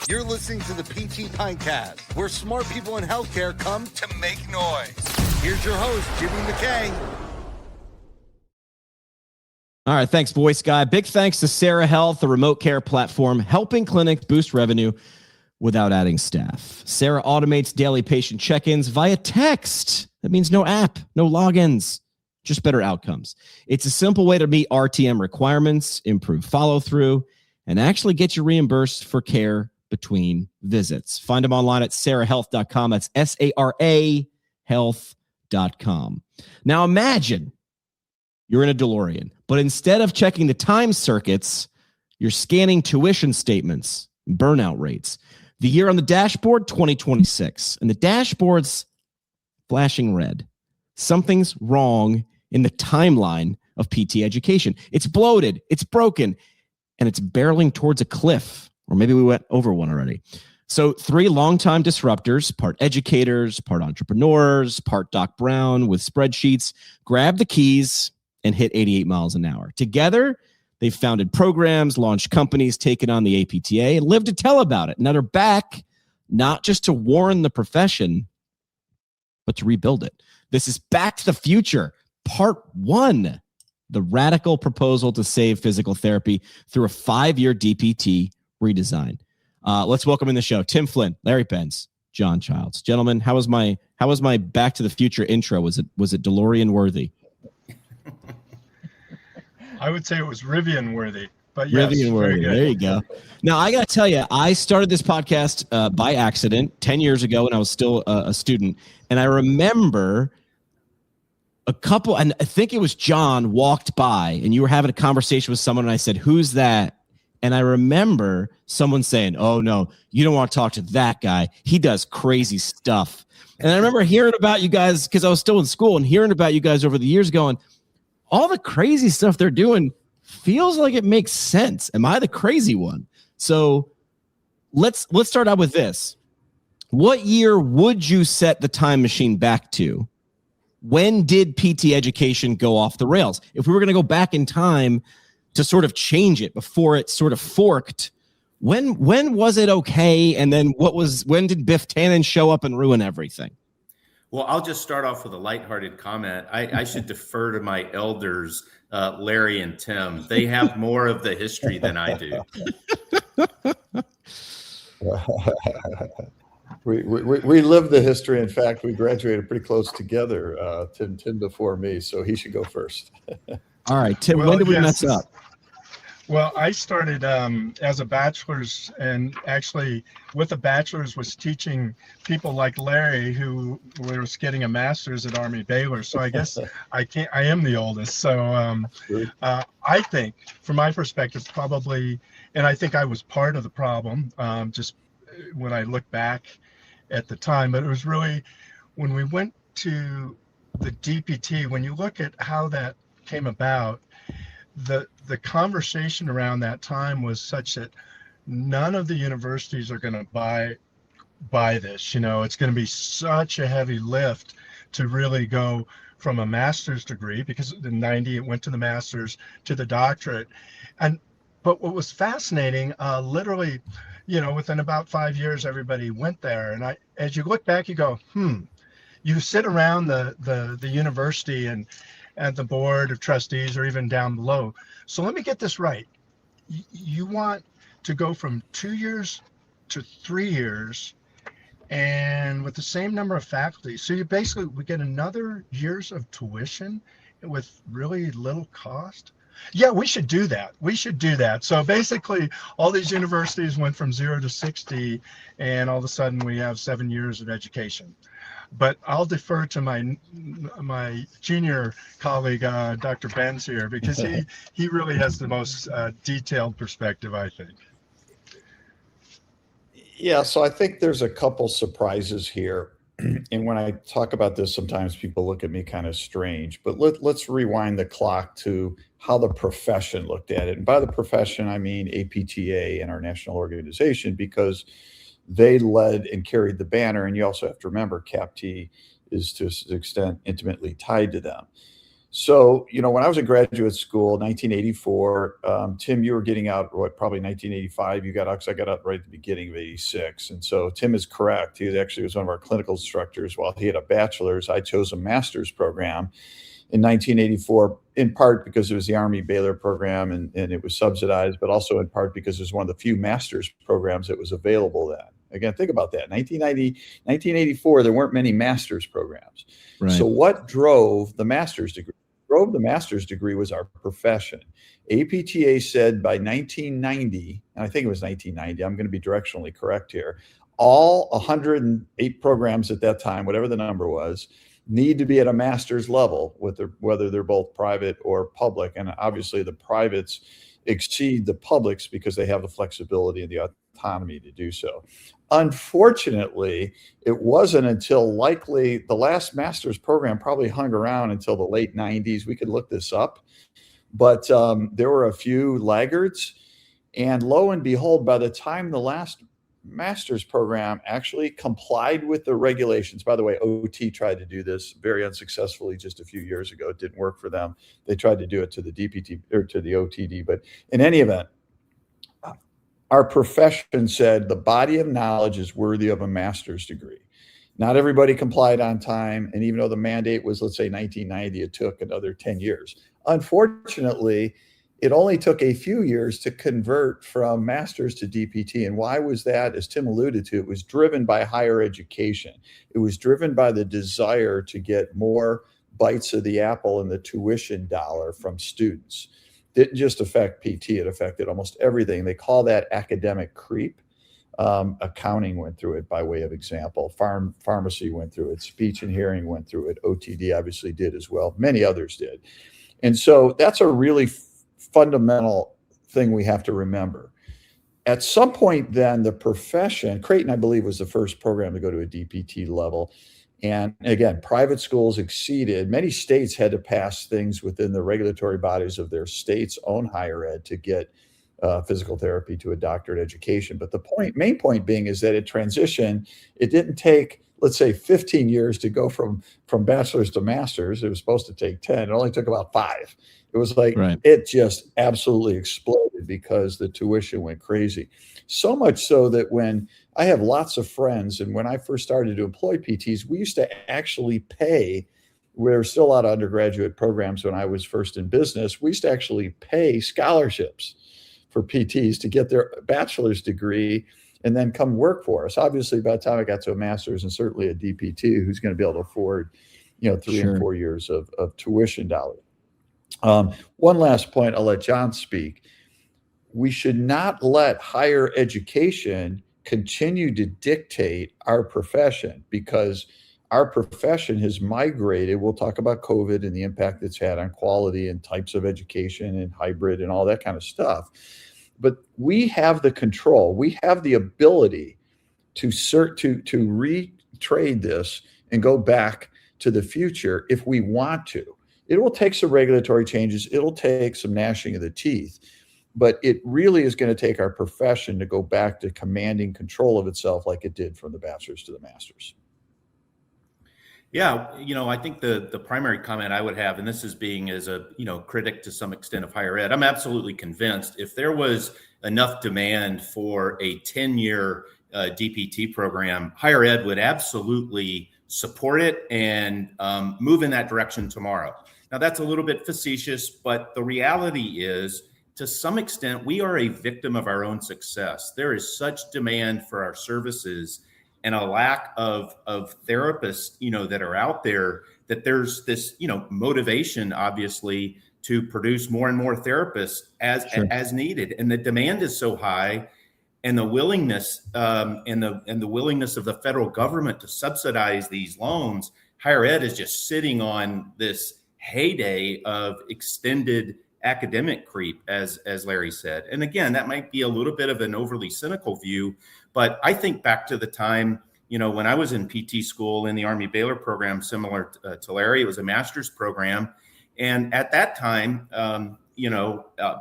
You're listening to the PT Pintcast, where smart people in healthcare come to make noise. Here's your host, Jimmy McKay. All right, thanks, voice guy. Big thanks to Sarah Health, the remote care platform, helping clinics boost revenue without adding staff. Sarah automates daily patient check-ins via text. That means no app, no logins, just better outcomes. It's a simple way to meet RTM requirements, improve follow-through, and actually get you reimbursed for care between visits. Find them online at sarahealth.com. That's SARA health.com. Now imagine you're in a DeLorean, but instead of checking the time circuits, you're scanning tuition statements, burnout rates. The year on the dashboard, 2026, and the dashboard's flashing red. Something's wrong in the timeline of PT education. It's bloated, it's broken, and it's barreling towards a cliff. Or maybe we went over one already. So 3 longtime disruptors, part educators, part entrepreneurs, part Doc Brown with spreadsheets, grabbed the keys and hit 88 miles an hour. Together, they've founded programs, launched companies, taken on the APTA, and lived to tell about it. Now they're back, not just to warn the profession, but to rebuild it. This is Back to the Future, Part 1, the radical proposal to save physical therapy through a 5-year DPT redesign. Let's welcome in the show Tim Flynn, Larry Benz, John Childs. Gentlemen, how was my Back to the Future intro? Was it DeLorean worthy? I would say it was Rivian worthy, but yes, Rivian worthy. There you go. Now I got to tell you, I started this podcast by accident 10 years ago when I was still a student, and I remember a couple, and I think it was John, walked by, and you were having a conversation with someone, and I said, "Who's that?" And I remember someone saying, "Oh, no, you don't want to talk to that guy. He does crazy stuff." And I remember hearing about you guys, because I was still in school, and hearing about you guys over the years going, all the crazy stuff they're doing feels like it makes sense. Am I the crazy one? So let's start out with this. What year would you set the time machine back to? When did PT education go off the rails? If we were going to go back in time to sort of change it before it sort of forked, when was it okay? And then when did Biff Tannen show up and ruin everything? Well, I'll just start off with a lighthearted comment. I should defer to my elders, Larry and Tim. They have more of the history than I do. We live the history. In fact, we graduated pretty close together. Tim before me, so he should go first. All right, Tim, when did we mess up? Well, I started as a bachelor's, and actually with a bachelor's was teaching people like Larry who was getting a master's at Army Baylor. So I guess I am the oldest. So I think from my perspective, probably, and I think I was part of the problem, just when I look back at the time, but it was really when we went to the DPT, when you look at how that came about, the conversation around that time was such that none of the universities are going to buy this. You know, it's going to be such a heavy lift to really go from a master's degree, because in 90 it went to the master's to the doctorate. But what was fascinating, literally, you know, within about 5 years, everybody went there. And as you look back, you go, you sit around the university and the board of trustees, or even down below. So let me get this right. You want to go from 2 years to 3 years, and with the same number of faculty. So we get another years of tuition with really little cost. Yeah, we should do that. So basically all these universities went from 0 to 60, and all of a sudden we have 7 years of education. But I'll defer to my junior colleague, Dr. Benz here, because he really has the most detailed perspective, I think. Yeah, so I think there's a couple surprises here. And when I talk about this, sometimes people look at me kind of strange, but let's rewind the clock to how the profession looked at it. And by the profession, I mean APTA and our national organization, because they led and carried the banner. And you also have to remember CAPT is to an extent intimately tied to them. So, when I was in graduate school, 1984, Tim, you were getting out, probably 1985. You got out, 'cause I got out right at the beginning of 86. And so Tim is correct. He actually was one of our clinical instructors. While he had a bachelor's, I chose a master's program in 1984, in part because it was the Army Baylor program and it was subsidized, but also in part because it was one of the few master's programs that was available then. Again, think about that. 1984, there weren't many master's programs. Right. So what drove the master's degree? The master's degree was our profession. APTA said by 1990, and I think it was 1990, I'm going to be directionally correct here, all 108 programs at that time, whatever the number was, need to be at a master's level, whether they're both private or public. And obviously the privates exceed the publics because they have the flexibility and the autonomy to do so. Unfortunately, it wasn't until likely the last master's program probably hung around until the late 90s. We could look this up, but there were a few laggards. And lo and behold, by the time the last master's program actually complied with the regulations, by the way, OT tried to do this very unsuccessfully just a few years ago. It didn't work for them. They tried to do it to the DPT or to the OTD. But in any event, our profession said the body of knowledge is worthy of a master's degree. Not everybody complied on time. And even though the mandate was, let's say 1990, it took another 10 years. Unfortunately, it only took a few years to convert from master's to DPT. And why was that? As Tim alluded to, it was driven by higher education. It was driven by the desire to get more bites of the apple and the tuition dollar from students. Didn't just affect PT, it affected almost everything. They call that academic creep. Accounting went through it by way of example. Pharmacy went through it. Speech and hearing went through it. OTD obviously did as well. Many others did. And so that's a really fundamental thing we have to remember. At some point then, the profession, Creighton, I believe, was the first program to go to a DPT level. And again, private schools exceeded. Many states had to pass things within the regulatory bodies of their state's own higher ed to get physical therapy to a doctorate education. But the main point being is that it transitioned. It didn't take, let's say, 15 years to go from bachelor's to master's. It was supposed to take 10. It only took about 5. It was like, It just absolutely exploded because the tuition went crazy. So much so that when I have lots of friends, and when I first started to employ PTs, we used to actually pay, there were still a lot of undergraduate programs when I was first in business, we used to actually pay scholarships for PTs to get their bachelor's degree and then come work for us. Obviously, by the time I got to a master's and certainly a DPT, who's going to be able to afford, 3 and 4 years of tuition dollars. One last point, I'll let John speak. We should not let higher education continue to dictate our profession, because our profession has migrated. We'll talk about COVID and the impact it's had on quality and types of education and hybrid and all that kind of stuff. But we have the control. We have the ability to retrade this and go back to the future if we want to. It will take some regulatory changes. It'll take some gnashing of the teeth. But it really is going to take our profession to go back to commanding control of itself like it did from the bachelor's to the master's. Yeah, I think the primary comment I would have, and this is being as a critic to some extent of higher ed, I'm absolutely convinced if there was enough demand for a 10-year DPT program, higher ed would absolutely support it and move in that direction tomorrow. Now, that's a little bit facetious, but the reality is, to some extent, we are a victim of our own success. There is such demand for our services and a lack of therapists, that are out there, that there's this, motivation, obviously, to produce more and more therapists as needed. And the demand is so high, and the willingness and the willingness of the federal government to subsidize these loans, higher ed is just sitting on this heyday of extended academic creep, as Larry said. And again, that might be a little bit of an overly cynical view, but I think back to the time, when I was in PT school in the Army Baylor program, similar to Larry, it was a master's program. And at that time,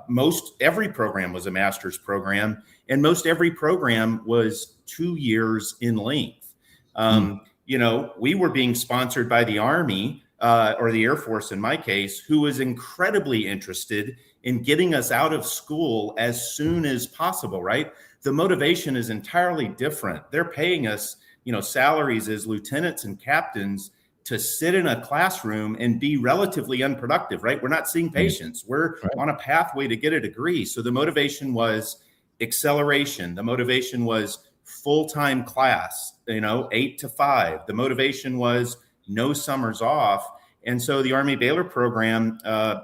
most every program was a master's program, and most every program was 2 years in length. We were being sponsored by the Army or the Air Force in my case, who was incredibly interested in getting us out of school as soon as possible, right? The motivation is entirely different. They're paying us, salaries as lieutenants and captains to sit in a classroom and be relatively unproductive, right? We're not seeing patients. We're on a pathway to get a degree. So the motivation was acceleration. The motivation was full-time class, 8 to 5. The motivation was no summers off. And so the Army Baylor program,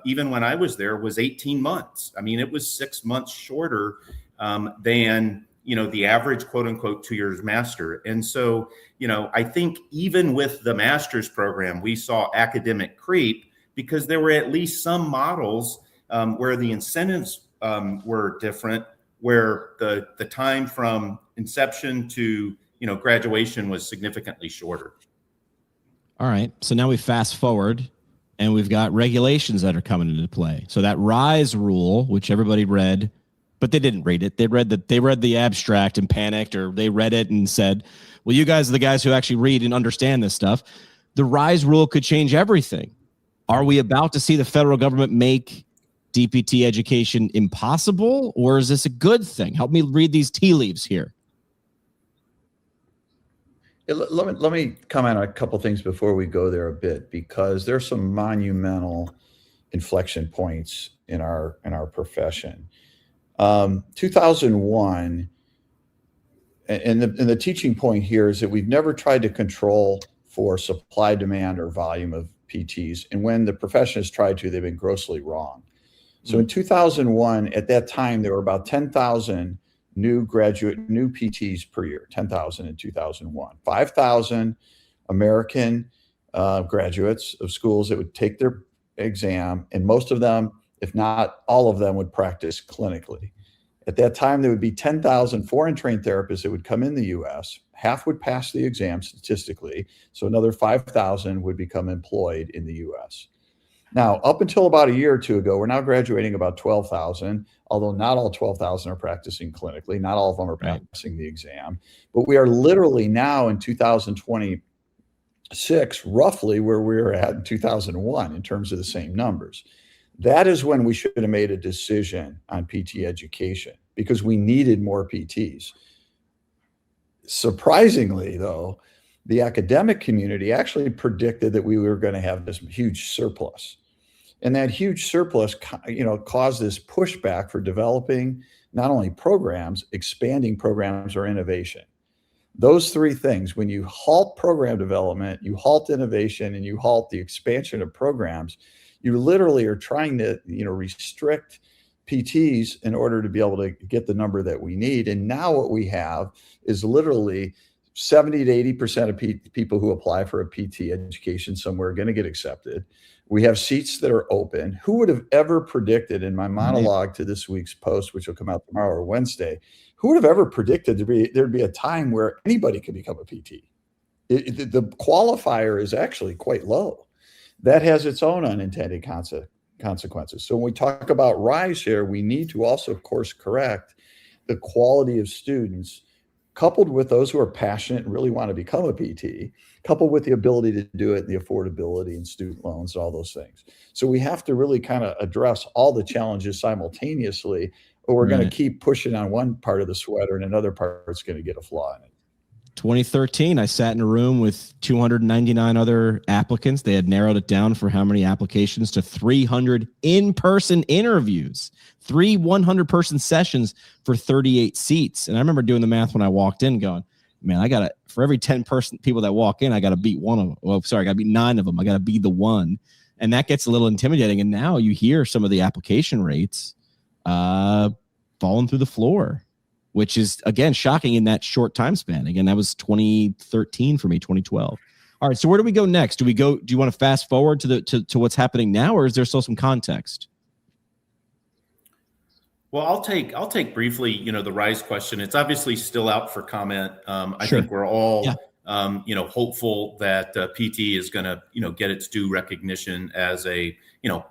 even when I was there, was 18 months. I mean, it was 6 months shorter than, the average quote unquote 2 years master. And so, I think even with the master's program, we saw academic creep because there were at least some models where the incentives were different, where the time from inception to, graduation was significantly shorter. All right. So now we fast forward and we've got regulations that are coming into play. So that RISE rule, which everybody read, but they didn't read it. They read the abstract and panicked, or they read it and said, well, you guys are the guys who actually read and understand this stuff. The RISE rule could change everything. Are we about to see the federal government make DPT education impossible, or is this a good thing? Help me read these tea leaves here. Let me comment on a couple things before we go there a bit, because there's some monumental inflection points in our profession. 2001, and the teaching point here is that we've never tried to control for supply, demand, or volume of PTs, and when the profession has tried to, they've been grossly wrong. So in 2001, at that time, there were about 10,000 new PTs per year, 10,000 in 2001, 5,000 American graduates of schools that would take their exam, and most of them, if not all of them, would practice clinically. At that time, there would be 10,000 foreign trained therapists that would come in the US. Half would pass the exam statistically, so another 5,000 would become employed in the US. Now, up until about a year or two ago, we're now graduating about 12,000, although not all 12,000 are practicing clinically. Not all of them are passing the exam. But we are literally now in 2026, roughly where we were at in 2001 in terms of the same numbers. That is when we should have made a decision on PT education, because we needed more PTs. Surprisingly, though, the academic community actually predicted that we were going to have this huge surplus. And that huge surplus, caused this pushback for developing not only programs, expanding programs or innovation. Those three things, when you halt program development, you halt innovation, and you halt the expansion of programs, you literally are trying to, restrict PTs in order to be able to get the number that we need. And now what we have is literally 70 to 80% of people who apply for a PT education somewhere are going to get accepted. We have seats that are open. Who would have ever predicted, in my monologue to this week's post, which will come out tomorrow or Wednesday, who would have ever predicted there'd be a time where anybody could become a PT? The qualifier is actually quite low. That has its own unintended consequences. So when we talk about RISE here, we need to also course correct the quality of students, coupled with those who are passionate and really want to become a PT, coupled with the ability to do it, the affordability and student loans, all those things. So we have to really kind of address all the challenges simultaneously, or we're going to keep pushing on one part of the sweater and another part's going to get a flaw in it. 2013, I sat in a room with 299 other applicants. They had narrowed it down for how many applications to 300 in-person interviews, 3 100-person sessions for 38 seats. And I remember doing the math when I walked in going, man, for every 10 people that walk in, I got to beat one of them. Well, sorry, I got to beat 9 of them. I got to be the one. And that gets a little intimidating. And now you hear some of the application rates falling through the floor, which is, again, shocking in that short time span. Again, that was 2013 for me, 2012. All right, so where do we go next? Do you want to fast forward to what's happening now, or is there still some context? Well, I'll take briefly, the RISE question. It's obviously still out for comment. I think we're all, hopeful that PT is going to, get its due recognition as a,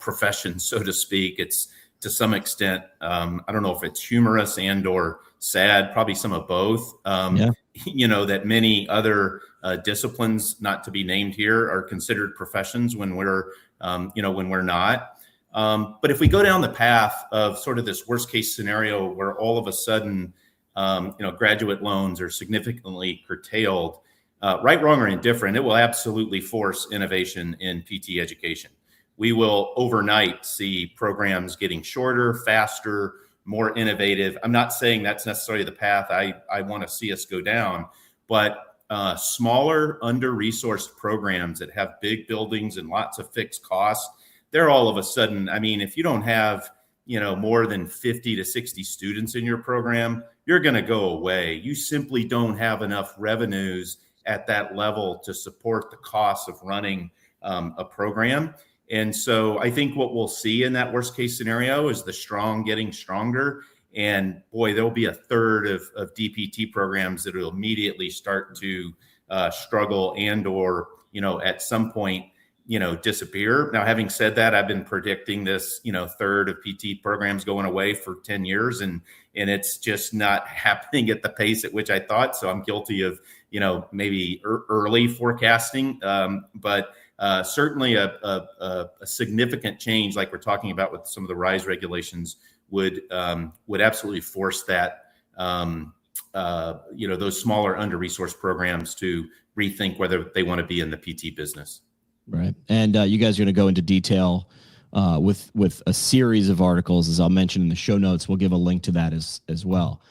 profession, so to speak. It's to some extent, I don't know if it's humorous and or sad, probably some of both. That many other disciplines, not to be named here, are considered professions when we're not. But if we go down the path of sort of this worst case scenario where all of a sudden, graduate loans are significantly curtailed, right, wrong, or indifferent, it will absolutely force innovation in PT education. We will overnight see programs getting shorter, faster, more innovative. I'm not saying that's necessarily the path I want to see us go down, but smaller, under-resourced programs that have big buildings and lots of fixed costs, they're all of a sudden, I mean, if you don't have, more than 50 to 60 students in your program, you're going to go away. You simply don't have enough revenues at that level to support the costs of running a program. And so I think what we'll see in that worst case scenario is the strong getting stronger. And boy, there'll be a third of DPT programs that will immediately start to struggle and or, at some point, disappear. Now, having said that, I've been predicting this, third of PT programs going away for 10 years, and it's just not happening at the pace at which I thought. So I'm guilty of, maybe early forecasting, but certainly a significant change like we're talking about with some of the RISE regulations would absolutely force that, those smaller under-resourced programs to rethink whether they want to be in the PT business. Right. And you guys are going to go into detail with a series of articles, as I'll mention in the show notes. We'll give a link to that as well.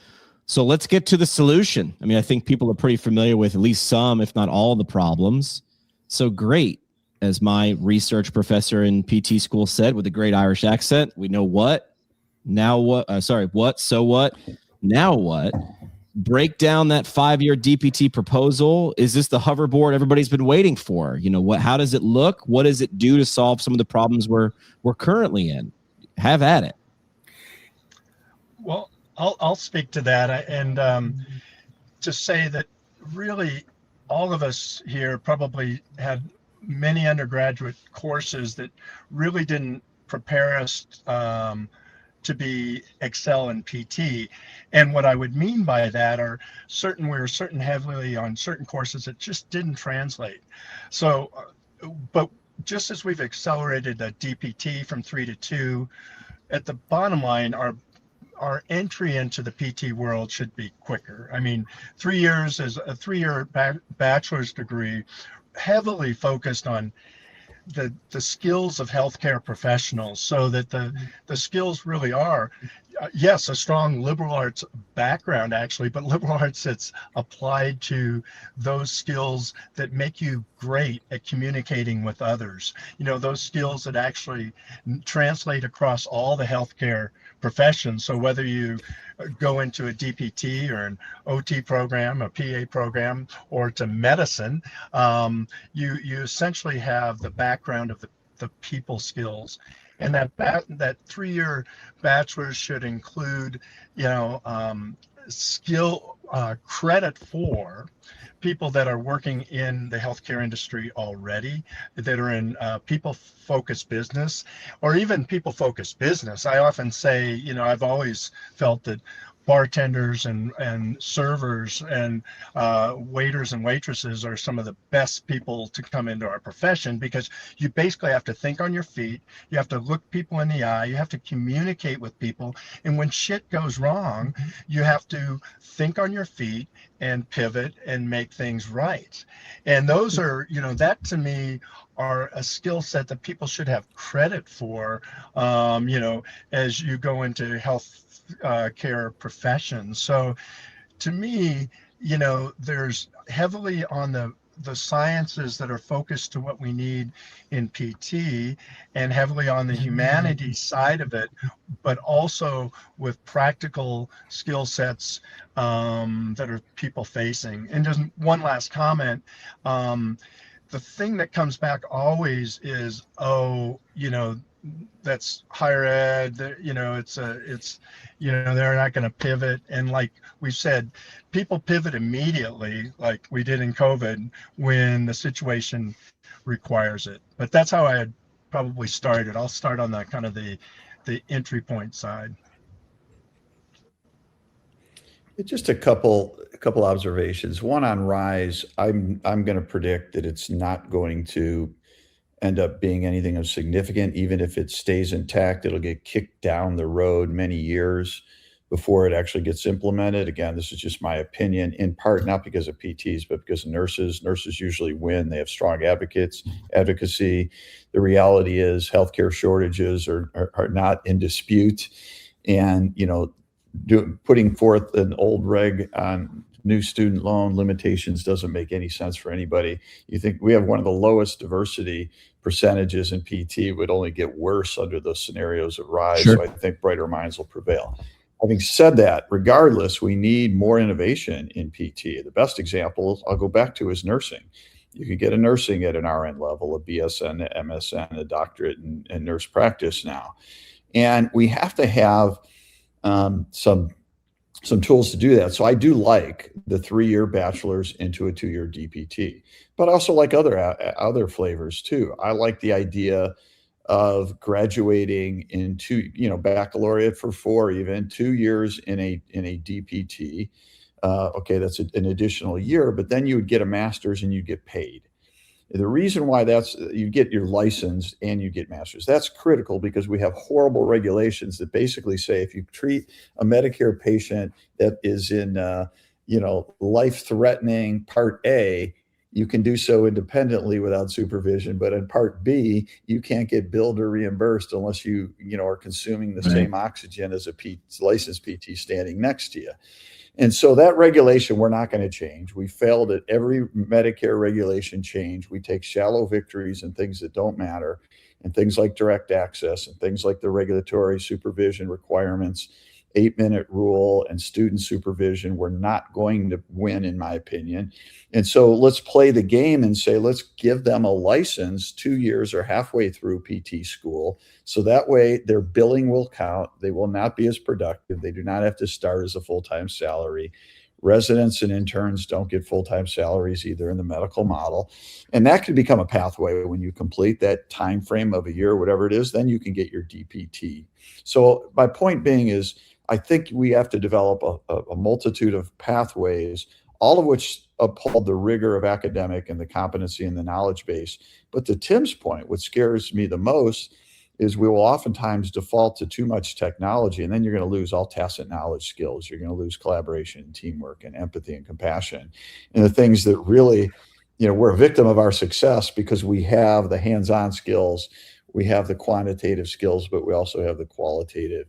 So let's get to the solution. I mean, I think people are pretty familiar with at least some, if not all, the problems. So great. As my research professor in PT school said with a great Irish accent, we know what, now what, what, so what, now what. Break down that 5-year DPT proposal. Is this the hoverboard everybody's been waiting for? How does it look? What does it do to solve some of the problems we're currently in? Have at it. Well, I'll speak to that and just say that really all of us here probably had many undergraduate courses that really didn't prepare us to excel in PT. And what I would mean by that are we're certain heavily on certain courses that just didn't translate. So, but just as we've accelerated the DPT from 3 to 2, at the bottom line, our entry into the PT world should be quicker. I mean, 3 years is a 3-year bachelor's degree, heavily focused on the skills of healthcare professionals, so that the skills really are, yes, a strong liberal arts background actually, but liberal arts that's applied to those skills that make you great at communicating with others. Those skills that actually translate across all the healthcare professions. So whether you go into a DPT or an OT program, a PA program, or to medicine, you essentially have the background of the people skills. And that 3-year bachelor's should include, skill credit for people that are working in the healthcare industry already, that are in people-focused business, or even people-focused business. I often say, I've always felt that bartenders and servers and waiters and waitresses are some of the best people to come into our profession, because you basically have to think on your feet, you have to look people in the eye, you have to communicate with people, and when shit goes wrong, you have to think on your feet and pivot and make things right. And those are, that to me are a skill set that people should have credit for, as you go into health care professions. So to me, there's heavily on the sciences that are focused to what we need in PT, and heavily on the humanities side of it, but also with practical skill sets that are people facing. And just one last comment, the thing that comes back always is, that's higher ed, it's they're not going to pivot. And like we said, people pivot immediately, like we did in COVID, when the situation requires it. But that's how I had probably started. I'll start on that kind of the entry point side. Just a couple observations. One on rise, I'm going to predict that it's not going to end up being anything of significant. Even if it stays intact, it'll get kicked down the road many years before it actually gets implemented. Again, this is just my opinion, in part not because of PTs, but because of nurses. Nurses usually win. They have strong advocacy. The reality is healthcare shortages are not in dispute. And, putting forth an old reg on new student loan limitations doesn't make any sense for anybody. You think we have one of the lowest diversity percentages in PT, would only get worse under those scenarios of rise. Sure. So I think brighter minds will prevail. Having said that, regardless, we need more innovation in PT. The best example I'll go back to is nursing. You can get a nursing at an RN level, a BSN, a MSN, a doctorate in nurse practice now. And we have to have some tools to do that. So I do like the 3-year bachelor's into a 2-year DPT, but also like other flavors too. I like the idea of graduating into, baccalaureate for 4, even 2 years in a DPT. Okay, that's an additional year, but then you would get a master's and you get paid. The reason why you get your license and you get master's, that's critical because we have horrible regulations that basically say if you treat a Medicare patient that is in, life-threatening Part A, you can do so independently without supervision. But in Part B, you can't get billed or reimbursed unless you are consuming the same oxygen as a licensed PT standing next to you. And so that regulation, we're not going to change. We failed at every Medicare regulation change. We take shallow victories and things that don't matter, and things like direct access and things like the regulatory supervision requirements, 8-minute rule and student supervision. We're not going to win, in my opinion. And so let's play the game and say, let's give them a license 2 years or halfway through PT school. So that way their billing will count. They will not be as productive. They do not have to start as a full-time salary. Residents and interns don't get full-time salaries either in the medical model. And that could become a pathway when you complete that time frame of a year, whatever it is, then you can get your DPT. So my point being is, I think we have to develop a multitude of pathways, all of which uphold the rigor of academic and the competency and the knowledge base. But to Tim's point, what scares me the most is we will oftentimes default to too much technology, and then you're going to lose all tacit knowledge skills. You're going to lose collaboration and teamwork and empathy and compassion, and the things that really, we're a victim of our success because we have the hands-on skills, we have the quantitative skills, but we also have the qualitative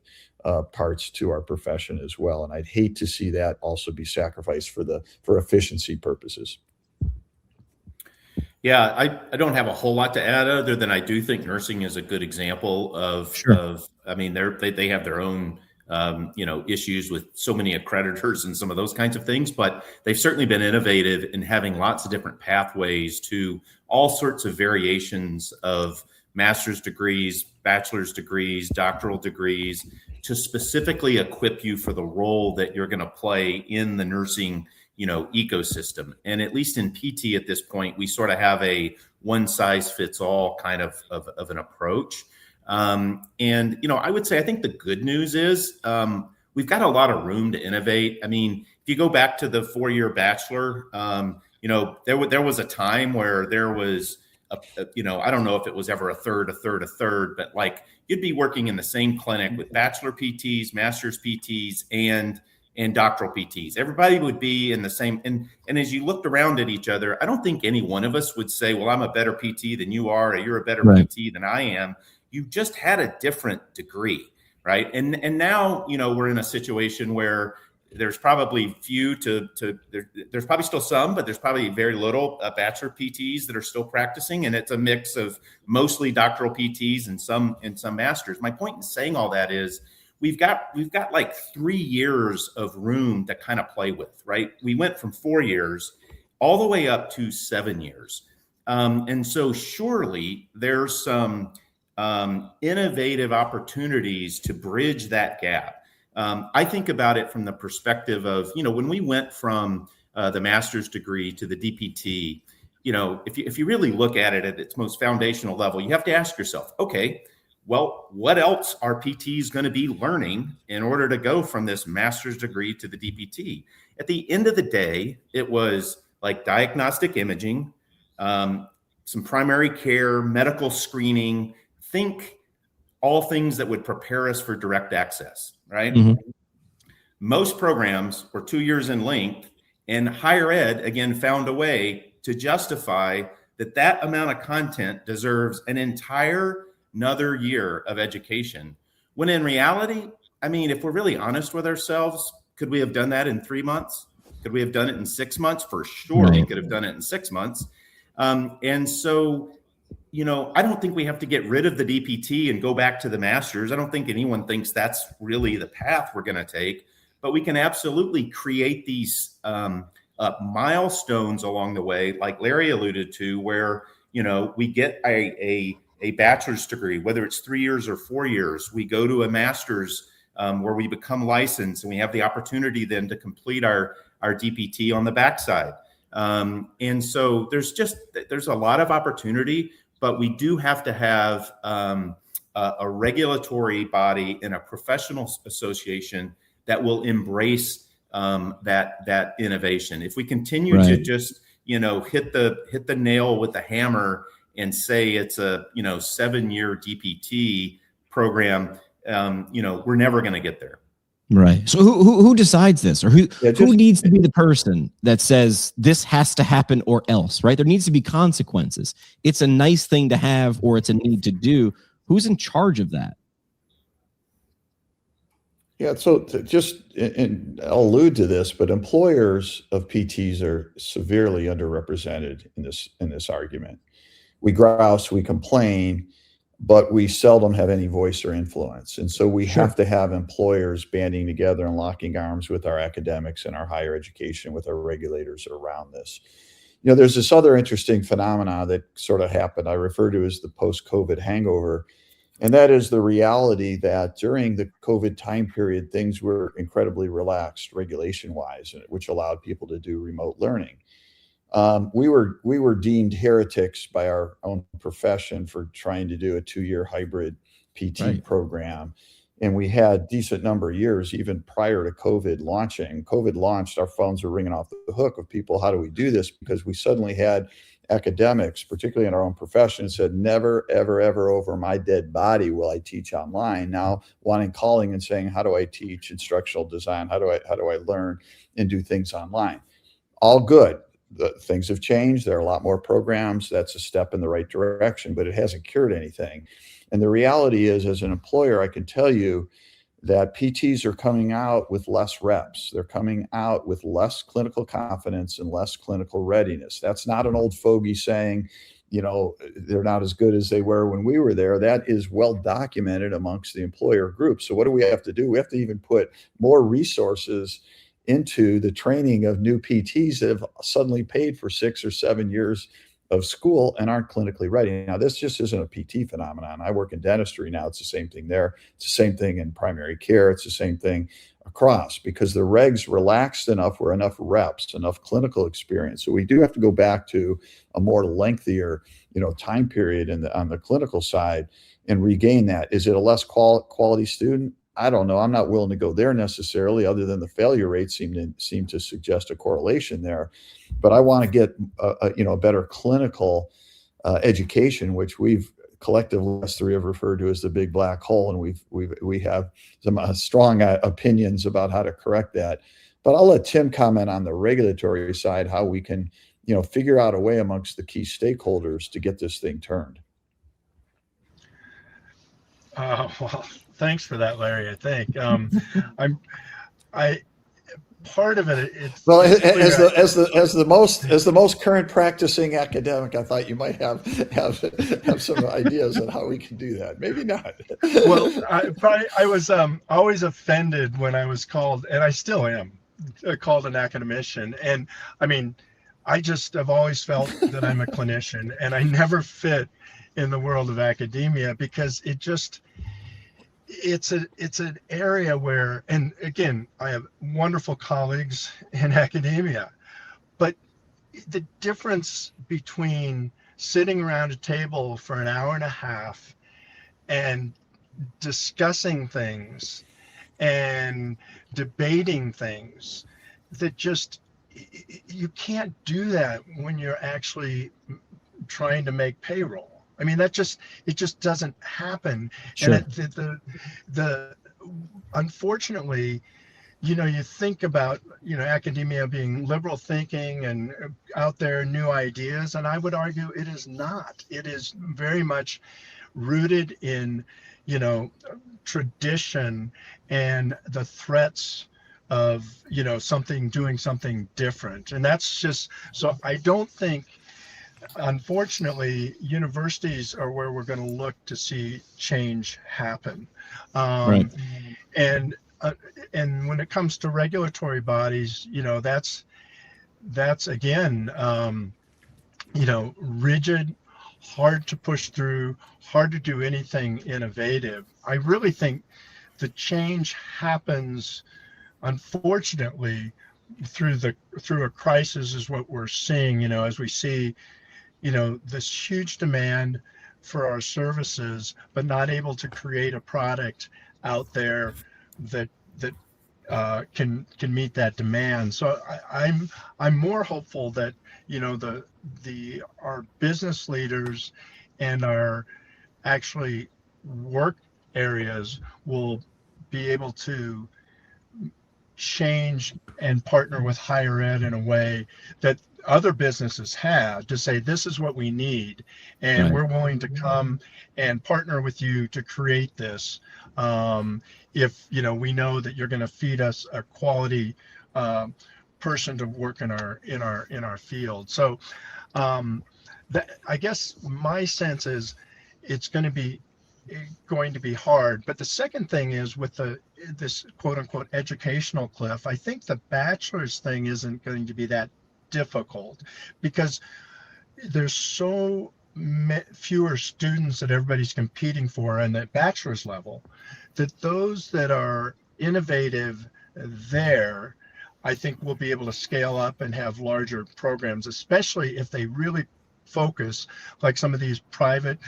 parts to our profession as well. And I'd hate to see that also be sacrificed for efficiency purposes. Yeah, I don't have a whole lot to add other than I do think nursing is a good example of, they have their own, issues with so many accreditors and some of those kinds of things, but they've certainly been innovative in having lots of different pathways to all sorts of variations of master's degrees, bachelor's degrees, doctoral degrees, to specifically equip you for the role that you're going to play in the nursing, ecosystem. And at least in PT at this point, we sort of have a one size fits all kind of an approach. I would say, I think the good news is we've got a lot of room to innovate. I mean, if you go back to the 4-year bachelor, there was a time where there was, I don't know if it was ever a third, but like you'd be working in the same clinic with bachelor PTs, master's PTs, and doctoral PTs. Everybody would be in the same. And as you looked around at each other, I don't think any one of us would say, well, I'm a better PT than you are, or you're a better PT than I am. You just had a different degree, right? And now, we're in a situation where there's probably there's probably still some, but there's probably very little bachelor PTs that are still practicing. And it's a mix of mostly doctoral PTs and some masters. My point in saying all that is we've got like 3 years of room to kind of play with, right? We went from 4 years all the way up to 7 years. And so surely there's some innovative opportunities to bridge that gap. I think about it from the perspective of, when we went from the master's degree to the DPT, if you really look at it at its most foundational level, you have to ask yourself, okay, well, what else are PTs going to be learning in order to go from this master's degree to the DPT? At the end of the day, it was like diagnostic imaging, some primary care, medical screening, think all things that would prepare us for direct access, right? Mm-hmm. Most programs were 2 years in length, and higher ed, again, found a way to justify that amount of content deserves an entire another year of education. When in reality, I mean, if we're really honest with ourselves, could we have done that in 3 months? Could we have done it in 6 months? For sure, we could have done it in 6 months. And so, you know, I don't think we have to get rid of the DPT and go back to the masters. I don't think anyone thinks that's really the path we're going to take, but we can absolutely create these milestones along the way, like Larry alluded to, where, you know, we get a bachelor's degree, whether it's 3 years or 4 years. We go to a master's where we become licensed, and we have the opportunity then to complete our DPT on the backside. And so there's a lot of opportunity, but we do have to have a regulatory body and a professional association that will embrace that innovation. If we continue to just, you know, hit the nail with the hammer and say it's a, you know, 7-year DPT program, you know, we're never going to get there. Right. So who decides this, or who needs to be the person that says this has to happen or else, right? There needs to be consequences. It's a nice thing to have, or it's a need to do. Who's in charge of that? Yeah. So and I'll allude to this, but employers of PTs are severely underrepresented in this argument. We grouse, we complain, but we seldom have any voice or influence. And so we have to have employers banding together and locking arms with our academics and our higher education, with our regulators around this. You know, there's this other interesting phenomena that sort of happened, I refer to as the post-COVID hangover. And that is the reality that during the COVID time period, things were incredibly relaxed regulation-wise, which allowed people to do remote learning. We were deemed heretics by our own profession for trying to do a 2-year hybrid PT program. And we had decent number of years, even prior to COVID launching. COVID launched, our phones were ringing off the hook of people. How do we do this? Because we suddenly had academics, particularly in our own profession, said, never, ever, ever over my dead body will I teach online. Now calling and saying, how do I teach instructional design? How do I learn and do things online? All good. Things have changed. There are a lot more programs. That's a step in the right direction, but it hasn't cured anything. And the reality is, as an employer, I can tell you that PTs are coming out with less reps. They're coming out with less clinical confidence and less clinical readiness. That's not an old fogey saying, you know, they're not as good as they were when we were there. That is well documented amongst the employer group. So what do we have to do? We have to even put more resources into the training of new PTs that have suddenly paid for 6 or 7 years of school and aren't clinically ready. Now, this just isn't a PT phenomenon. I work in dentistry now. It's the same thing there. It's the same thing in primary care. It's the same thing across, because the regs relaxed enough where enough reps, enough clinical experience. So we do have to go back to a more lengthier, you know, time period on the clinical side and regain that. Is it a less quality student? I don't know. I'm not willing to go there necessarily, other than the failure rates seem to suggest a correlation there. But I want to get a better clinical education, which we've collectively, us three, have referred to as the big black hole, and we have some strong opinions about how to correct that. But I'll let Tim comment on the regulatory side, how we can, you know, figure out a way amongst the key stakeholders to get this thing turned. Well, thanks for that, Larry. I think part of it. It's well, as the most current practicing academic, I thought you might have some ideas on how we can do that. Maybe not. Well, I was always offended when I was called, and I still am called an academician. And I mean, I just have always felt that I'm a clinician, and I never fit in the world of academia, because it's an area where, and again, I have wonderful colleagues in academia, but the difference between sitting around a table for an hour and a half and discussing things and debating things that just, you can't do that when you're actually trying to make payroll. I mean, it just doesn't happen. Sure. And the unfortunately, you think about, academia being liberal thinking and out there, new ideas, and I would argue it is not. It is very much rooted in, tradition and the threats of, doing something different. And that's just, so I don't think, unfortunately, universities are where we're going to look to see change happen. Right. And when it comes to regulatory bodies, that's again, rigid, hard to push through, hard to do anything innovative. I really think the change happens, unfortunately, through a crisis, is what we're seeing, as we see, this huge demand for our services, but not able to create a product out there that can meet that demand. So I'm more hopeful that our business leaders and our actually work areas will be able to change and partner with higher ed in a way that other businesses have, to say, this is what we need, and Right. we're willing to come and partner with you to create this. If we know that you're going to feed us a quality person to work in our field. So that, I guess my sense is, it's going to be hard. But the second thing is, with this quote unquote educational cliff, I think the bachelor's thing isn't going to be that difficult, because there's so fewer students that everybody's competing for on that bachelor's level, that those that are innovative there, I think, will be able to scale up and have larger programs, especially if they really focus, like some of these private,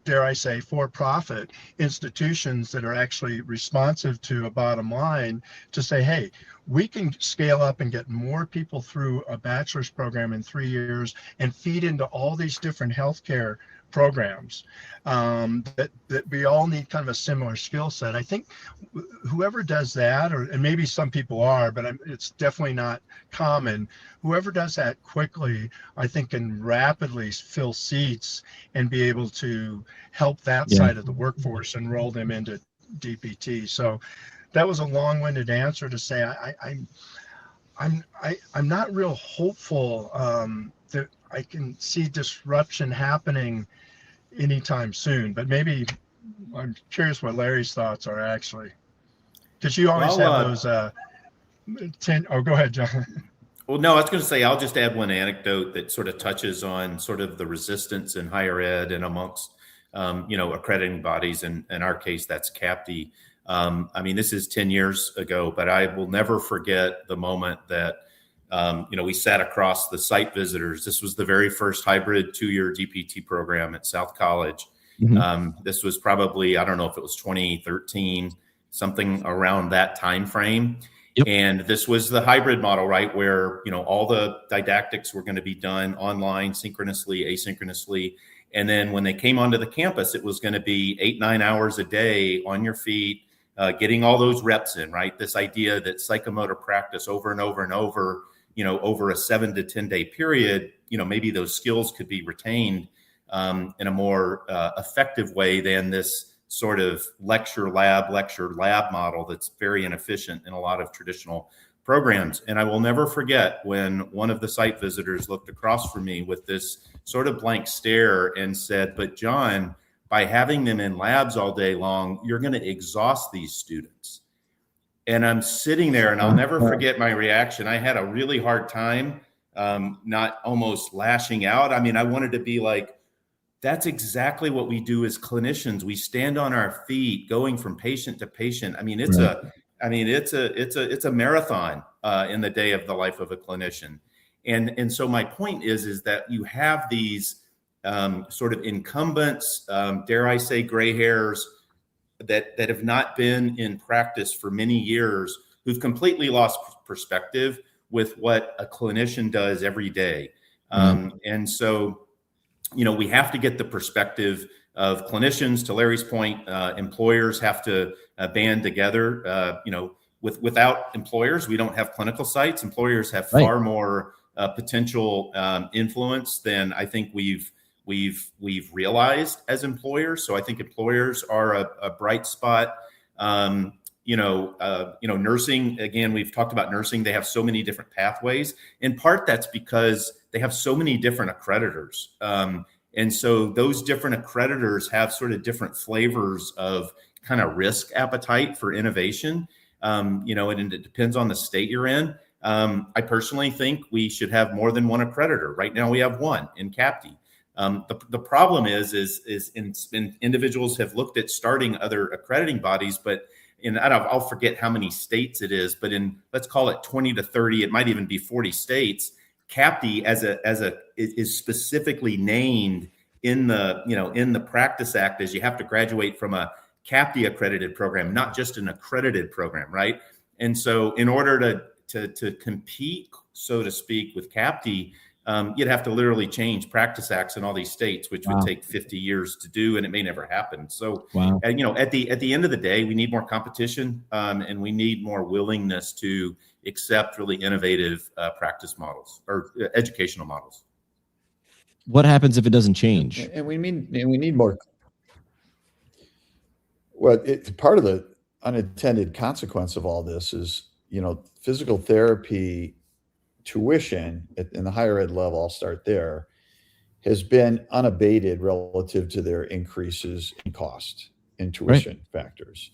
dare I say, for-profit institutions that are actually responsive to a bottom line, to say, hey, we can scale up and get more people through a bachelor's program in 3 years and feed into all these different healthcare programs, that we all need kind of a similar skill set. I think whoever does that, and maybe some people are, but it's definitely not common. Whoever does that quickly, I think, can rapidly fill seats and be able to help that side of the workforce and roll them into DPT. So that was a long-winded answer to say I'm not real hopeful that I can see disruption happening anytime soon. But maybe, I'm curious what Larry's thoughts are, actually, because you always have those 10. Oh, go ahead, John. Well, no, I was going to say, I'll just add one anecdote that sort of touches on sort of the resistance in higher ed and amongst, accrediting bodies. And in our case, that's CAPTI. I mean, this is 10 years ago, but I will never forget the moment that, we sat across the site visitors. This was the very first hybrid 2-year DPT program at South College. Mm-hmm. This was probably, I don't know if it was 2013, something around that time frame. Yep. And this was the hybrid model, right? Where, all the didactics were going to be done online, synchronously, asynchronously. And then when they came onto the campus, it was going to be 8-9 hours a day on your feet, getting all those reps in, right? This idea that psychomotor practice over and over and over, over a 7 to 10 day period, maybe those skills could be retained in a more effective way than this sort of lecture lab model that's very inefficient in a lot of traditional programs. And I will never forget when one of the site visitors looked across from me with this sort of blank stare and said, "But John, by having them in labs all day long, you're going to exhaust these students." And I'm sitting there, and I'll never forget my reaction. I had a really hard time not almost lashing out. I mean, I wanted to be like, that's exactly what we do as clinicians. We stand on our feet, going from patient to patient. I mean, it's a marathon in the day of the life of a clinician. And so my point is that you have these sort of incumbents, dare I say, gray hairs that have not been in practice for many years, who've completely lost perspective with what a clinician does every day. And so, we have to get the perspective of clinicians. To Larry's point, employers have to band together. Without employers, we don't have clinical sites. Employers have far more potential influence than I think we've realized as employers. So I think employers are a bright spot. Nursing, again, we've talked about nursing. They have so many different pathways. In part, that's because they have so many different accreditors. And so those different accreditors have sort of different flavors of kind of risk appetite for innovation. And it depends on the state you're in. I personally think we should have more than one accreditor. Right now we have one in CAPTI. The problem is individuals have looked at starting other accrediting bodies, but I'll forget how many states it is, but in, let's call it 20 to 30, it might even be 40 states, CAPTI is specifically named in the Practice Act as you have to graduate from a CAPTI accredited program, not just an accredited program, right? And so in order to compete, so to speak, with CAPTI, you'd have to literally change Practice Acts in all these states, which would take 50 years to do, and it may never happen. So, at the end of the day, we need more competition, and we need more willingness to accept really innovative practice models or educational models. What happens if it doesn't change? And we need more. Well, part of the unintended consequence of all this is, physical therapy tuition in the higher ed level, I'll start there, has been unabated relative to their increases in cost and tuition factors.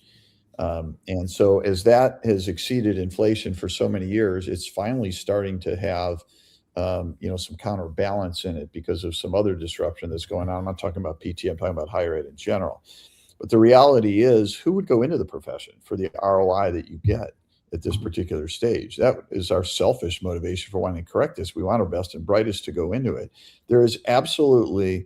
And so as that has exceeded inflation for so many years, it's finally starting to have, some counterbalance in it because of some other disruption that's going on. I'm not talking about PT, I'm talking about higher ed in general. But the reality is, who would go into the profession for the ROI that you get at this particular stage? That is our selfish motivation for wanting to correct this. We want our best and brightest to go into it. There is absolutely,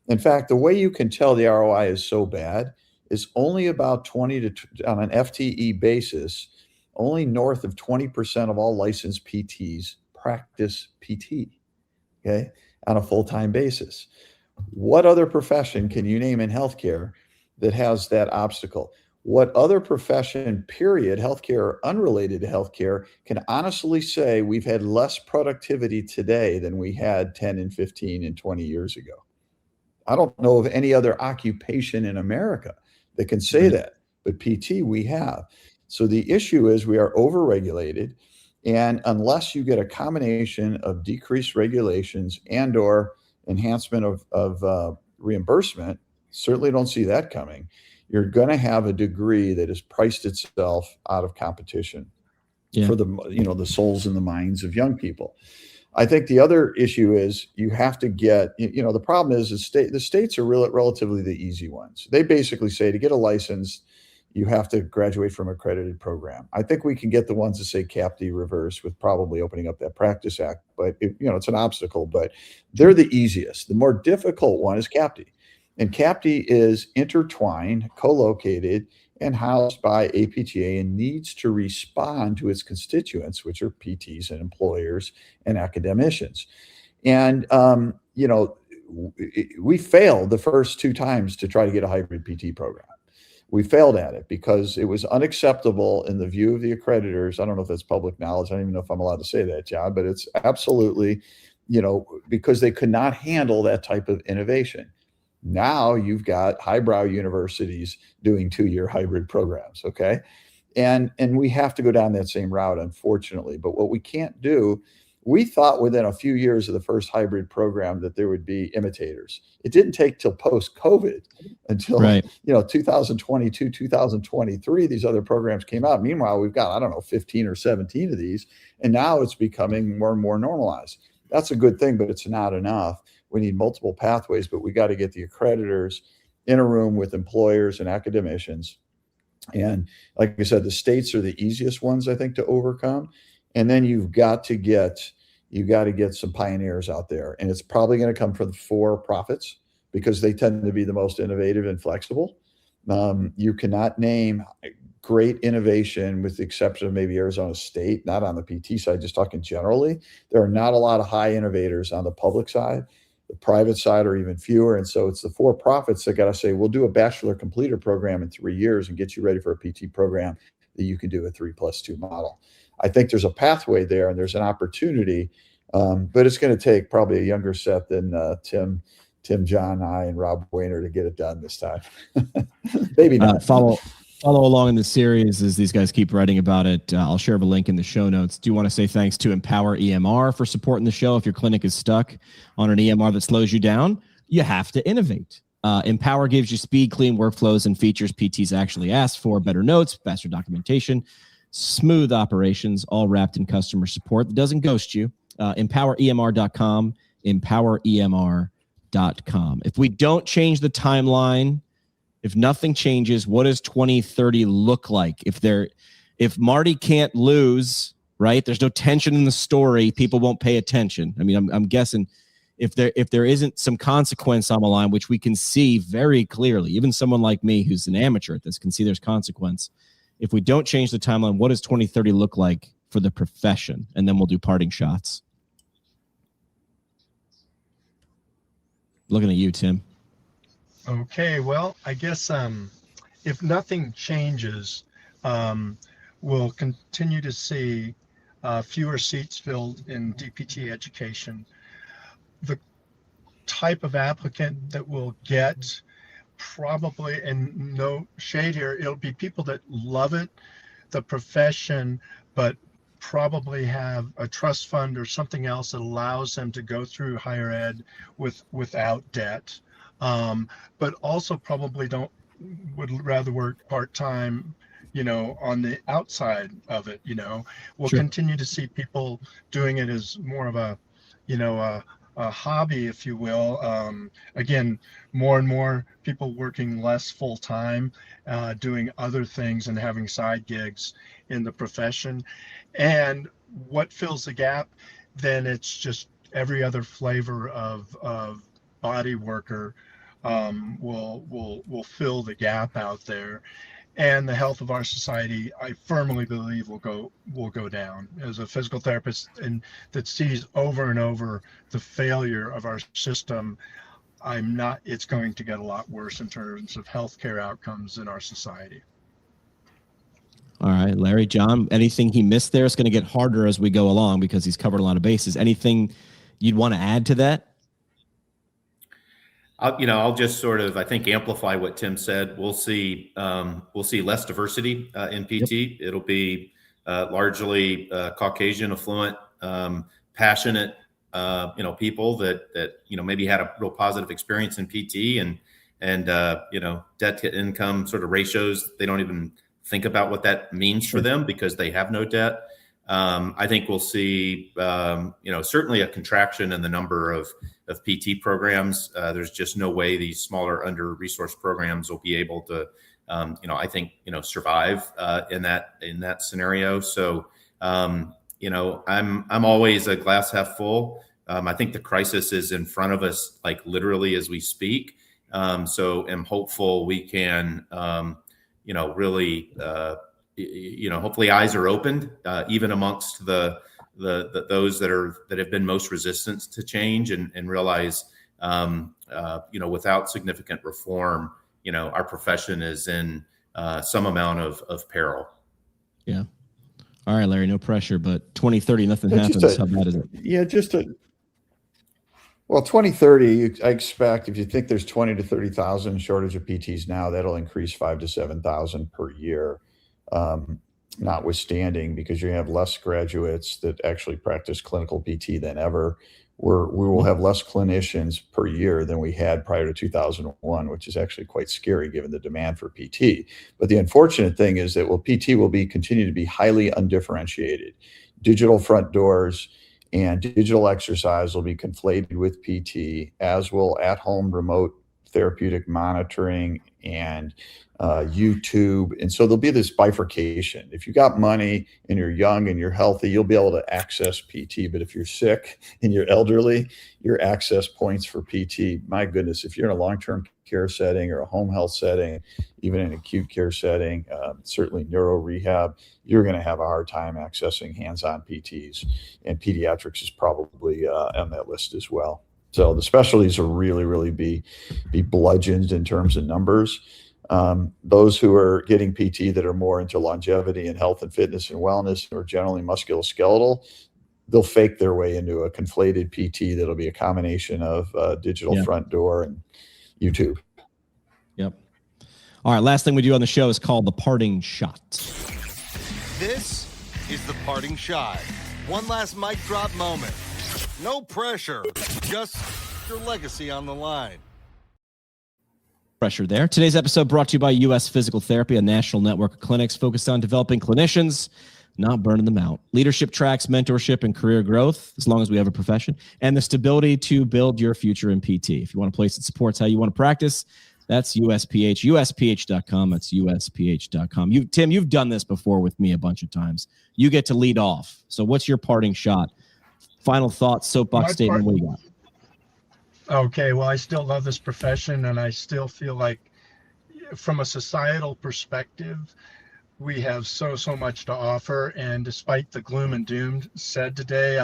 in fact, the way you can tell the ROI is so bad is only about 20 to, on an FTE basis, only north of 20% of all licensed PTs practice PT, okay, on a full-time basis. What other profession can you name in healthcare that has that obstacle? What other profession, period, healthcare or unrelated to healthcare, can honestly say we've had less productivity today than we had 10 and 15 and 20 years ago? I don't know of any other occupation in America that can say that, but PT we have. So the issue is we are overregulated, and unless you get a combination of decreased regulations and or enhancement of reimbursement, certainly don't see that coming, you're going to have a degree that has priced itself out of competition for the souls and the minds of young people. I think the other issue is you have to get, the problem is the states are relatively the easy ones. They basically say to get a license, you have to graduate from an accredited program. I think we can get the ones that say CAPTI reverse with probably opening up that Practice Act, but it's an obstacle, but they're the easiest. The more difficult one is CAPTI. And CAPTI is intertwined, co-located, and housed by APTA and needs to respond to its constituents, which are PTs and employers and academicians. And, we failed the first two times to try to get a hybrid PT program. We failed at it because it was unacceptable in the view of the accreditors. I don't know if that's public knowledge. I don't even know if I'm allowed to say that, John, but it's absolutely, because they could not handle that type of innovation. Now you've got highbrow universities doing 2-year hybrid programs, okay? And we have to go down that same route, unfortunately. But what we can't do, we thought within a few years of the first hybrid program that there would be imitators. It didn't take till post-COVID until 2022, 2023, these other programs came out. Meanwhile, we've got, 15 or 17 of these, and now it's becoming more and more normalized. That's a good thing, but it's not enough. We need multiple pathways, but we got to get the accreditors in a room with employers and academicians. And like I said, the states are the easiest ones, I think, to overcome. And then you've got to get, you got to get some pioneers out there. And it's probably going to come from the for-profits because they tend to be the most innovative and flexible. You cannot name great innovation, with the exception of maybe Arizona State, not on the PT side, just talking generally. There are not a lot of high innovators on the public side. The private side are even fewer. And so it's the for-profits that got to say, we'll do a bachelor completer program in 3 years and get you ready for a PT program that you can do a 3+2 model. I think there's a pathway there and there's an opportunity, but it's going to take probably a younger set than Tim, John, I, and Rob Weiner to get it done this time. Maybe not. Follow along in the series as these guys keep writing about it. I'll share a link in the show notes. Do want to say thanks to Empower EMR for supporting the show. If your clinic is stuck on an EMR that slows you down, you have to innovate. Empower gives you speed, clean workflows, and features PTs actually ask for: better notes, faster documentation, smooth operations, all wrapped in customer support that doesn't ghost you. EmpowerEMR.com, EmpowerEMR.com. If we don't change the timeline, if nothing changes, what does 2030 look like? If Marty can't lose, right? There's no tension in the story. People won't pay attention. I mean, I'm guessing if there isn't some consequence on the line, which we can see very clearly, even someone like me who's an amateur at this can see there's consequence. If we don't change the timeline, what does 2030 look like for the profession? And then we'll do parting shots. Looking at you, Tim. Okay, well, I guess if nothing changes, we'll continue to see fewer seats filled in DPT education. The type of applicant that we'll get, probably, and no shade here, it'll be people that love it, the profession, but probably have a trust fund or something else that allows them to go through higher ed without debt. But also probably would rather work part-time, on the outside of it. We'll continue to see people doing it as more of a hobby, if you will. Again, more and more people working less full-time, doing other things and having side gigs in the profession. And what fills the gap? Then it's just every other flavor of body worker will fill the gap out there, and the health of our society, I firmly believe, will go down. As a physical therapist and that sees over and over the failure of our system, it's going to get a lot worse in terms of healthcare outcomes in our society. All right, Larry, John, anything he missed there? It's going to get harder as we go along because he's covered a lot of bases. Anything you'd want to add to that? I'll just sort of, I think, amplify what Tim said. We'll see less diversity in PT. Yep. It'll be largely Caucasian, affluent, passionate, people that maybe had a real positive experience in PT and debt to income sort of ratios. They don't even think about what that means for them because they have no debt. I think we'll see, certainly a contraction in the number of PT programs. There's just no way these smaller under-resourced programs will be able to, survive in that scenario. So, I'm always a glass half full. I think the crisis is in front of us, like literally as we speak. So I'm hopeful we can, really. Hopefully eyes are opened, even amongst the those that have been most resistant to change and realize, without significant reform, our profession is in some amount of peril. Yeah. All right, Larry, no pressure, but 2030, nothing happens. How bad is it? Yeah, 2030, I expect if you think there's 20 to 30,000 shortage of PTs now, that'll increase 5,000 to 7,000 per year. Notwithstanding, because you have less graduates that actually practice clinical PT than ever. We will have less clinicians per year than we had prior to 2001, which is actually quite scary given the demand for PT. But the unfortunate thing is that PT will continue to be highly undifferentiated. Digital front doors and digital exercise will be conflated with PT, as will at-home remote therapeutic monitoring and YouTube. And so there'll be this bifurcation. If you got money and you're young and you're healthy, you'll be able to access PT. But if you're sick and you're elderly, your access points for PT, my goodness, if you're in a long-term care setting or a home health setting, even an acute care setting, certainly neuro rehab, you're going to have a hard time accessing hands-on PTs. And pediatrics is probably on that list as well. So the specialties will really be bludgeoned in terms of numbers. Those who are getting PT that are more into longevity and health and fitness and wellness, or generally musculoskeletal, they'll fake their way into a conflated PT that'll be a combination of digital front door and YouTube. Yep. All right. Last thing we do on the show is called the parting shot. This is the parting shot. One last mic drop moment. No pressure, just your legacy on the line. Pressure there. Today's episode brought to you by U.S. Physical Therapy, a national network of clinics focused on developing clinicians, not burning them out. Leadership tracks, mentorship, and career growth, as long as we have a profession, and the stability to build your future in PT. If you want a place that supports how you want to practice, that's USPH, USPH.com. That's USPH.com. Tim, you've done this before with me a bunch of times. You get to lead off. So what's your parting shot? Final thoughts, soapbox statement, what do you got? Okay, well, I still love this profession, and I still feel like from a societal perspective, we have so much to offer. And despite the gloom and doom said today,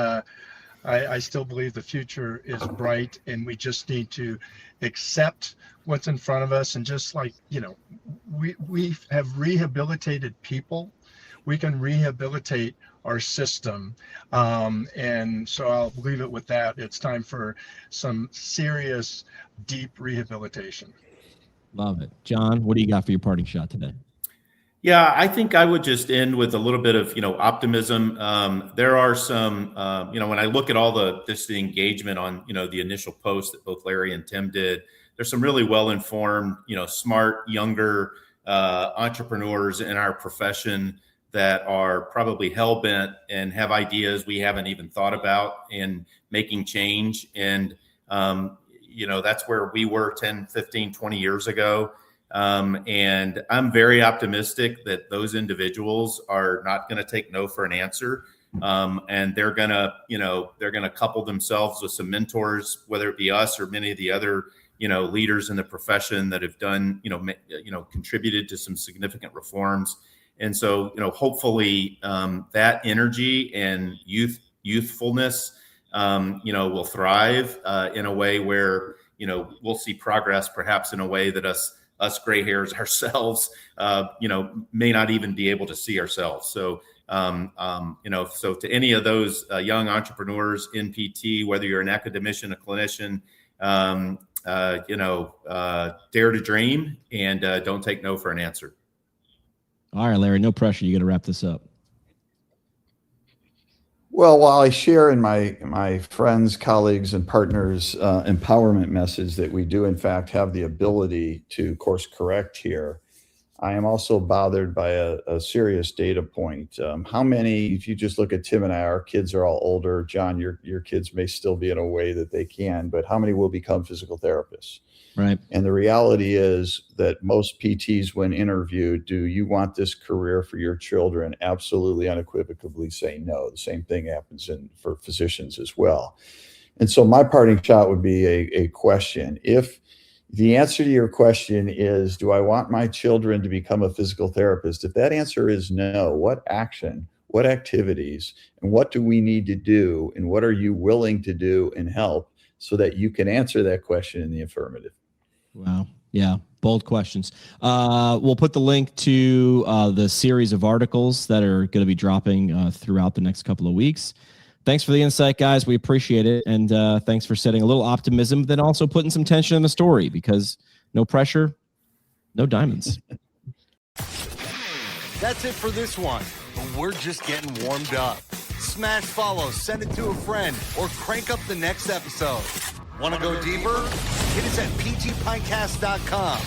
I still believe the future is bright, and we just need to accept what's in front of us. And just like, we have rehabilitated people, we can rehabilitate our system. And so I'll leave it with that. It's time for some serious, deep rehabilitation. Love it. John, what do you got for your parting shot today? Yeah, I think I would just end with a little bit of, optimism. There are some, when I look at all the engagement on, the initial post that both Larry and Tim did, there's some really well-informed, smart, younger entrepreneurs in our profession that are probably hell-bent and have ideas we haven't even thought about in making change. And, that's where we were 10, 15, 20 years ago. And I'm very optimistic that those individuals are not going to take no for an answer. And they're going to couple themselves with some mentors, whether it be us or many of the other, leaders in the profession that have done, contributed to some significant reforms. And so, hopefully that energy and youthfulness, will thrive in a way where, we'll see progress, perhaps in a way that us gray hairs ourselves, may not even be able to see ourselves. So, so to any of those young entrepreneurs in PT, whether you're an academician, a clinician, dare to dream and don't take no for an answer. All right, Larry, no pressure. You got to wrap this up. Well, while I share in my friends, colleagues, and partners' empowerment message that we do, in fact, have the ability to course correct here, I am also bothered by a serious data point. How many, if you just look at Tim and I, our kids are all older. John, your kids may still be in a way that they can, but how many will become physical therapists? Right. And the reality is that most PTs, when interviewed, do you want this career for your children? Absolutely, unequivocally say no. The same thing happens for physicians as well. And so my parting shot would be a question. If the answer to your question is, do I want my children to become a physical therapist? If that answer is no, what action, what activities, and what do we need to do, and what are you willing to do and help so that you can answer that question in the affirmative? Wow. Yeah. Bold questions. We'll put the link to the series of articles that are going to be dropping throughout the next couple of weeks. Thanks for the insight, guys. We appreciate it. And thanks for setting a little optimism, then also putting some tension in the story, because no pressure, no diamonds. That's it for this one, but we're just getting warmed up. Smash follow, send it to a friend, or crank up the next episode. Want to go deeper? Hit us at ptpintcast.com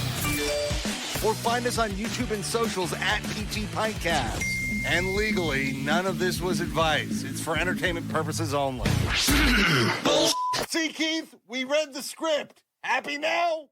or find us on YouTube and socials at ptpintcast. And legally, none of this was advice. It's for entertainment purposes only. See, Keith, we read the script. Happy now?